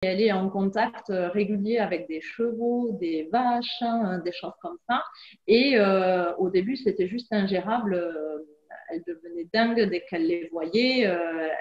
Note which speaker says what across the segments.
Speaker 1: elle est en contact régulier avec des chevaux, des vaches, hein, des choses comme ça. Et au début, c'était juste ingérable. Elle devenait dingue dès qu'elle les voyait.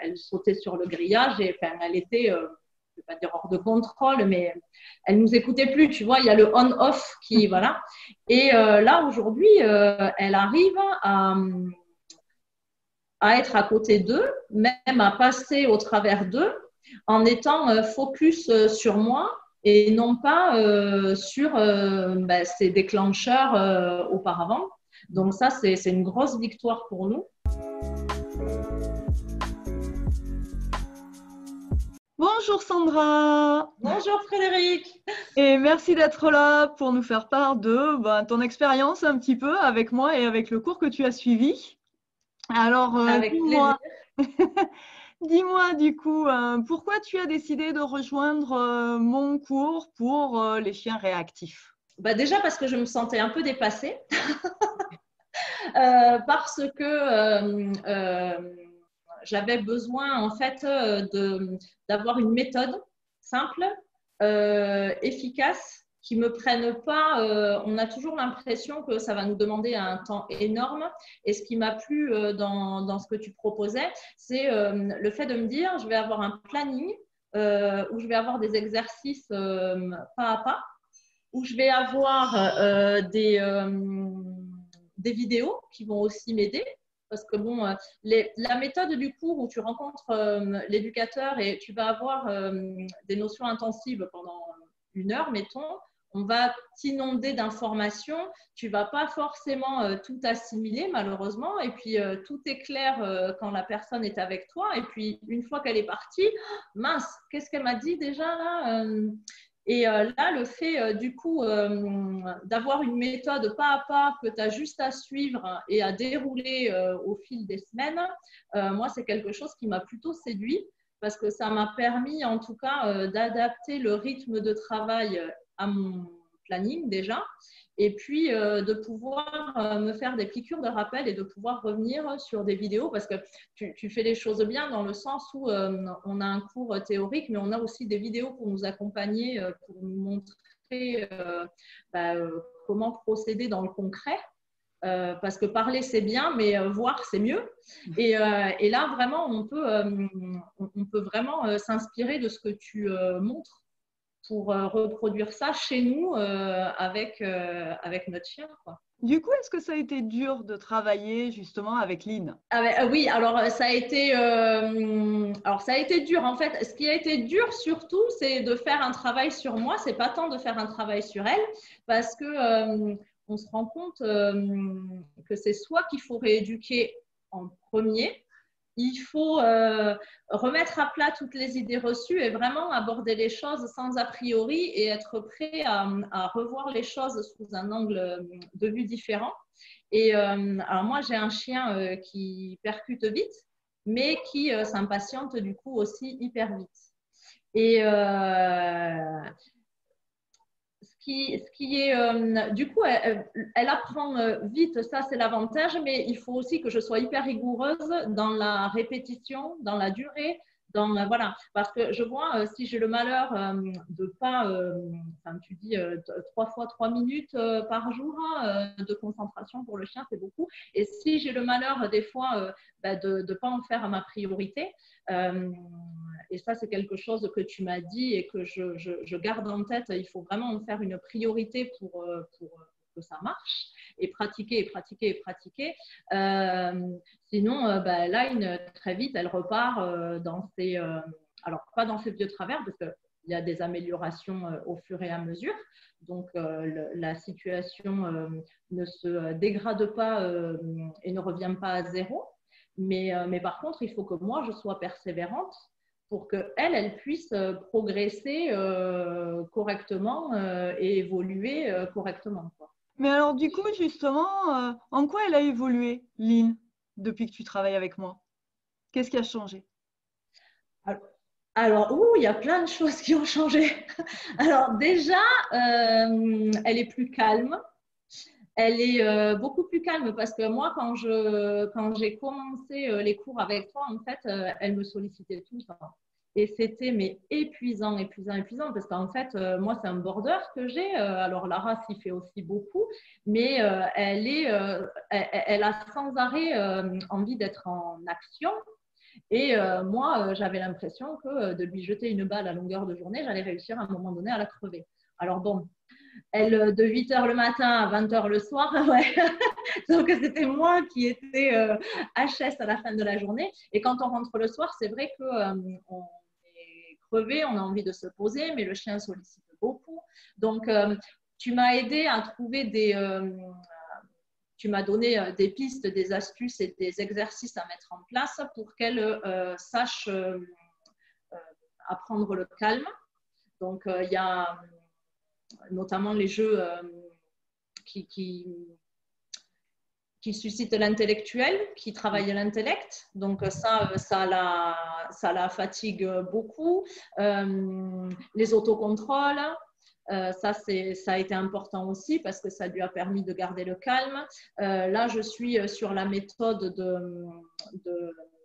Speaker 1: Elle sautait sur le grillage et enfin, elle était, je ne vais pas dire hors de contrôle, mais elle nous écoutait plus. Tu vois, il y a le on-off qui, voilà. Et là, aujourd'hui, elle arrive à être à côté d'eux, même à passer au travers d'eux, en étant focus sur moi et non pas sur ces déclencheurs auparavant. Donc ça, c'est une grosse victoire pour nous.
Speaker 2: Bonjour Sandra
Speaker 1: Bonjour Frédéric.
Speaker 2: et merci d'être là pour nous faire part de ton expérience un petit peu avec moi et avec le cours que tu as suivi. Alors,
Speaker 1: Avec plaisir.
Speaker 2: dis-moi du coup, pourquoi tu as décidé de rejoindre mon cours pour les chiens réactifs?
Speaker 1: Bah déjà parce que je me sentais un peu dépassée, parce que j'avais besoin en fait d'avoir une méthode simple, efficace, qui me prenne pas. On a toujours l'impression que ça va nous demander un temps énorme. Et ce qui m'a plu dans ce que tu proposais, c'est le fait de me dire, je vais avoir un planning où je vais avoir des exercices pas à pas, où je vais avoir des vidéos qui vont aussi m'aider. Parce que bon, la méthode du cours où tu rencontres l'éducateur et tu vas avoir des notions intensives pendant 1 heure, mettons, on va t'inonder d'informations, tu ne vas pas forcément tout assimiler malheureusement, et puis tout est clair quand la personne est avec toi, et puis une fois qu'elle est partie, mince, qu'est-ce qu'elle m'a dit déjà là et là, le fait du coup d'avoir une méthode pas à pas que tu as juste à suivre et à dérouler au fil des semaines, moi, c'est quelque chose qui m'a plutôt séduit parce que ça m'a permis en tout cas d'adapter le rythme de travail à mon planning déjà et puis de pouvoir me faire des piqûres de rappel et de pouvoir revenir sur des vidéos parce que tu fais les choses bien dans le sens où on a un cours théorique, mais on a aussi des vidéos pour nous accompagner, pour nous montrer comment procéder dans le concret. Parce que parler c'est bien, mais voir c'est mieux. Et là vraiment on peut vraiment s'inspirer de ce que tu montres pour reproduire ça chez nous avec notre chien, quoi.
Speaker 2: Du coup, est-ce que ça a été dur de travailler justement avec Lynn?
Speaker 1: Oui, alors ça a été dur en fait. Ce qui a été dur surtout, c'est de faire un travail sur moi. C'est pas tant de faire un travail sur elle, parce que on se rend compte que c'est soi qu'il faut rééduquer en premier. Il faut remettre à plat toutes les idées reçues et vraiment aborder les choses sans a priori et être prêt à revoir les choses sous un angle de vue différent. Et alors moi, j'ai un chien qui percute vite, mais qui s'impatiente du coup aussi hyper vite. Et ce qui est, du coup, elle apprend vite, ça c'est l'avantage, mais il faut aussi que je sois hyper rigoureuse dans la répétition, dans la durée, voilà, parce que je vois si j'ai le malheur de pas, enfin, tu dis 3 fois 3 minutes par jour de concentration pour le chien, c'est beaucoup. Et si j'ai le malheur des fois de ne pas en faire ma priorité, euh, et ça, c'est quelque chose que tu m'as dit et que je garde en tête. Il faut vraiment en faire une priorité pour que ça marche et pratiquer et pratiquer et pratiquer. Sinon, là, très vite, elle repart dans ses… alors, pas dans ses vieux travers parce qu'il y a des améliorations au fur et à mesure. Donc, la situation ne se dégrade pas et ne revient pas à zéro. Mais par contre, il faut que moi, je sois persévérante pour qu'elle puisse progresser correctement et évoluer correctement, quoi.
Speaker 2: Mais alors du coup, justement, en quoi elle a évolué, Lynn, depuis que tu travailles avec moi? Qu'est-ce qui a changé?
Speaker 1: Alors, il y a plein de choses qui ont changé. Alors déjà, elle est plus calme. Elle est beaucoup plus calme parce que moi, quand j'ai commencé les cours avec toi, en fait, elle me sollicitait tout le temps. Et c'était mais épuisant, parce qu'en fait, moi, c'est un border que j'ai. Alors, la race, il fait aussi beaucoup, mais elle a sans arrêt envie d'être en action. Et moi, j'avais l'impression que de lui jeter une balle à longueur de journée, j'allais réussir à un moment donné à la crever. Alors bon, elle, de 8h le matin à 20h le soir, ouais. Donc c'était moi qui étais HS à la fin de la journée. Et quand on rentre le soir, c'est vrai qu'on est crevé, on a envie de se poser, mais le chien sollicite beaucoup. Donc tu m'as aidé à trouver tu m'as donné des pistes, des astuces et des exercices à mettre en place pour qu'elle sache apprendre le calme. Donc, il y a notamment les jeux qui suscitent l'intellectuel, qui travaillent l'intellect. Donc, ça la fatigue beaucoup. Les autocontrôles. Ça a été important aussi parce que ça lui a permis de garder le calme. Là, je suis sur la méthode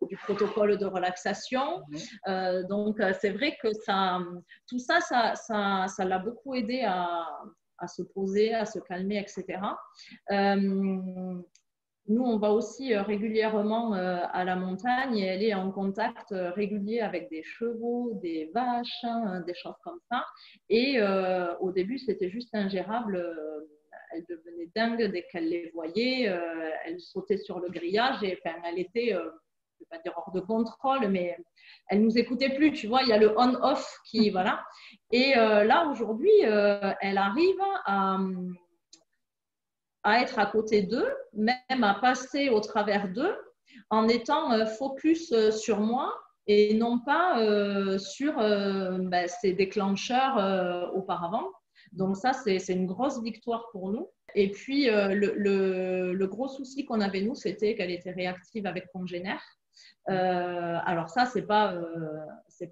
Speaker 1: du protocole de relaxation. Donc, c'est vrai que tout ça l'a beaucoup aidé à se poser, à se calmer, etc. Nous, on va aussi régulièrement à la montagne et elle est en contact régulier avec des chevaux, des vaches, des choses comme ça. Et au début, c'était juste ingérable. Elle devenait dingue dès qu'elle les voyait. Elle sautait sur le grillage et enfin, elle était, je ne vais pas dire hors de contrôle, mais elle ne nous écoutait plus. Tu vois, il y a le on-off qui, voilà. Et là, aujourd'hui, elle arrive à être à côté d'eux, même à passer au travers d'eux, en étant focus sur moi et non pas sur ces déclencheurs auparavant. Donc ça, c'est une grosse victoire pour nous. Et puis, le gros souci qu'on avait, nous, c'était qu'elle était réactive avec congénère. Alors ça, c'est pas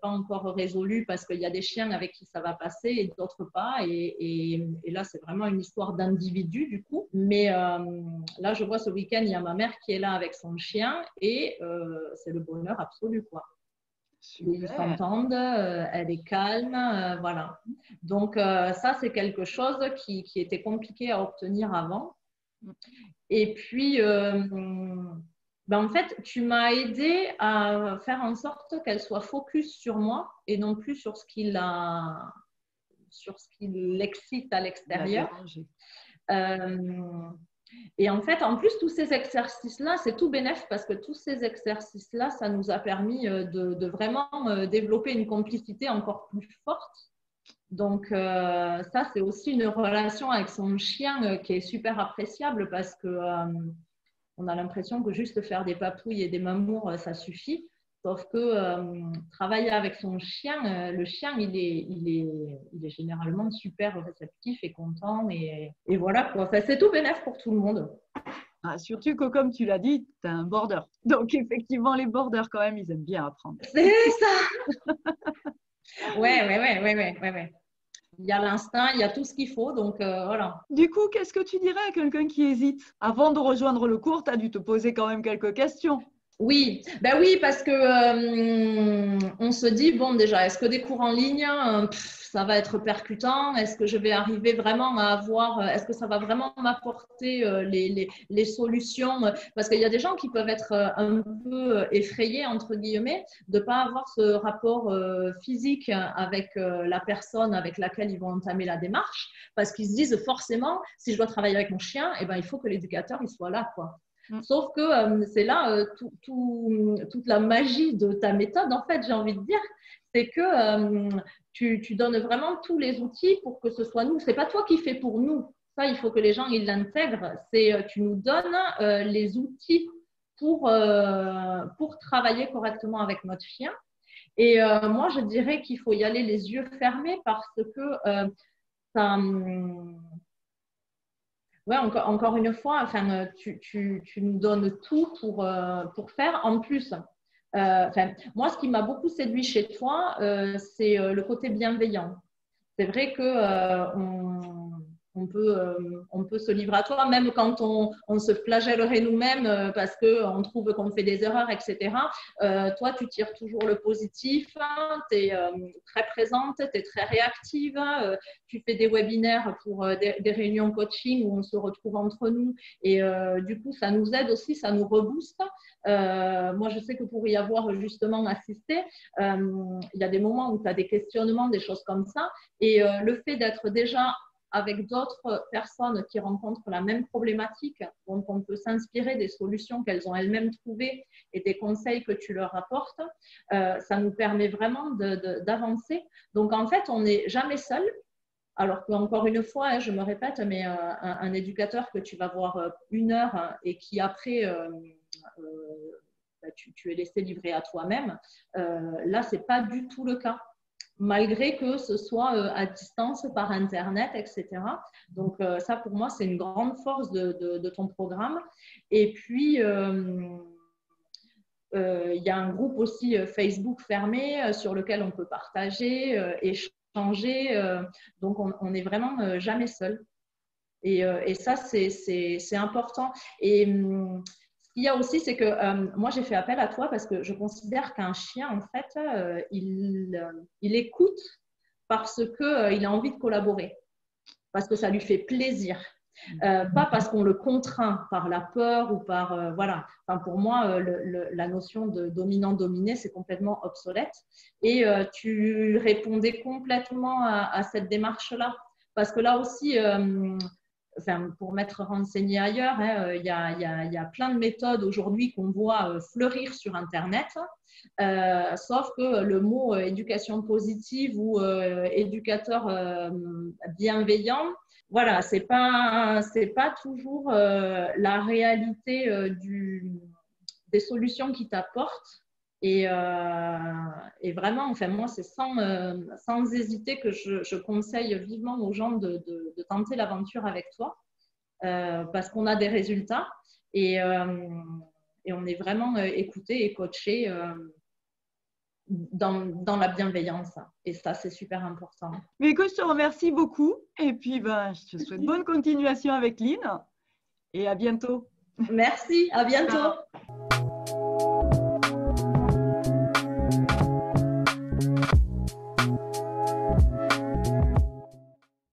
Speaker 1: encore résolu parce qu'il y a des chiens avec qui ça va passer et d'autres pas. Et là, c'est vraiment une histoire d'individu du coup. Mais là, je vois ce week-end, il y a ma mère qui est là avec son chien et c'est le bonheur absolu, quoi. Ils s'entendent, elle est calme, voilà. Donc ça, c'est quelque chose qui était compliqué à obtenir avant. Et puis, en fait, tu m'as aidé à faire en sorte qu'elle soit focus sur moi et non plus sur ce qui l'excite à l'extérieur. Et en fait, en plus, tous ces exercices-là, c'est tout bénef parce que tous ces exercices-là, ça nous a permis de vraiment développer une complicité encore plus forte. Donc, ça, c'est aussi une relation avec son chien qui est super appréciable parce que on a l'impression que juste faire des papouilles et des mamours, ça suffit. Sauf que travailler avec son chien, le chien, il est généralement super réceptif et content. Et voilà, quoi. Enfin, c'est tout bénef pour tout le monde.
Speaker 2: Ah, surtout que, comme tu l'as dit, tu as un border. Donc, effectivement, les borders, quand même, ils aiment bien apprendre.
Speaker 1: C'est ça. Ouais. Il y a l'instinct, il y a tout ce qu'il faut, donc voilà.
Speaker 2: Du coup, qu'est-ce que tu dirais à quelqu'un qui hésite? Avant de rejoindre le cours, tu as dû te poser quand même quelques questions.
Speaker 1: Oui, oui, parce que on se dit, bon, déjà, est-ce que des cours en ligne, ça va être percutant? Est-ce que je vais arriver vraiment à avoir, est-ce que ça va vraiment m'apporter les solutions? Parce qu'il y a des gens qui peuvent être un peu effrayés, entre guillemets, de ne pas avoir ce rapport physique avec la personne avec laquelle ils vont entamer la démarche, parce qu'ils se disent forcément, si je dois travailler avec mon chien, eh ben, il faut que l'éducateur il soit là, quoi. Sauf que c'est là toute la magie de ta méthode, en fait, j'ai envie de dire, c'est que tu donnes vraiment tous les outils pour que ce soit nous. Ce n'est pas toi qui fais pour nous. Ça, il faut que les gens ils l'intègrent. Tu nous donnes les outils pour travailler correctement avec notre chien. Et moi, je dirais qu'il faut y aller les yeux fermés parce que ça… Ouais, encore une fois, enfin, tu nous donnes tout pour faire. En plus, moi, ce qui m'a beaucoup séduit chez toi, c'est le côté bienveillant. C'est vrai que on peut se livrer à toi, même quand on se flagellerait nous-mêmes parce qu'on trouve qu'on fait des erreurs, etc. Toi, tu tires toujours le positif, hein, tu es très présente, tu es très réactive, tu fais des webinaires pour des réunions coaching où on se retrouve entre nous et du coup, ça nous aide aussi, ça nous rebooste. Moi, je sais que pour y avoir justement assisté, il y a des moments où tu as des questionnements, des choses comme ça et le fait d'être déjà avec d'autres personnes qui rencontrent la même problématique, dont on peut s'inspirer des solutions qu'elles ont elles-mêmes trouvées et des conseils que tu leur apportes, ça nous permet vraiment d'avancer. Donc, en fait, on n'est jamais seul. Alors qu'encore une fois, hein, je me répète, mais un éducateur que tu vas voir 1 heure et qui après, tu es laissé livrer à toi-même, là, ce n'est pas du tout le cas, malgré que ce soit à distance, par Internet, etc. Donc, ça, pour moi, c'est une grande force de ton programme. Et puis, il y a un groupe aussi Facebook fermé sur lequel on peut partager, échanger. Donc, on n'est vraiment jamais seul. Et ça, c'est important. Et ce qu'il y a aussi, c'est que moi, j'ai fait appel à toi parce que je considère qu'un chien, en fait, il écoute parce qu'il a envie de collaborer, parce que ça lui fait plaisir. Pas parce qu'on le contraint par la peur ou par… voilà. Enfin, pour moi, la notion de dominant-dominé, c'est complètement obsolète. Et tu répondais complètement à cette démarche-là. Parce que là aussi… enfin, pour m'être renseignée ailleurs, hein, y a plein de méthodes aujourd'hui qu'on voit fleurir sur Internet, sauf que le mot éducation positive ou éducateur bienveillant, voilà, c'est pas toujours la réalité des solutions qui t'apportent. Et vraiment, enfin, moi, c'est sans hésiter que je conseille vivement aux gens de tenter l'aventure avec toi parce qu'on a des résultats et on est vraiment écouté et coaché dans la bienveillance. Et ça, c'est super important.
Speaker 2: Mais écoute, je te remercie beaucoup. Et puis, je te souhaite bonne continuation avec Lynn. Et à bientôt.
Speaker 1: Merci, à bientôt.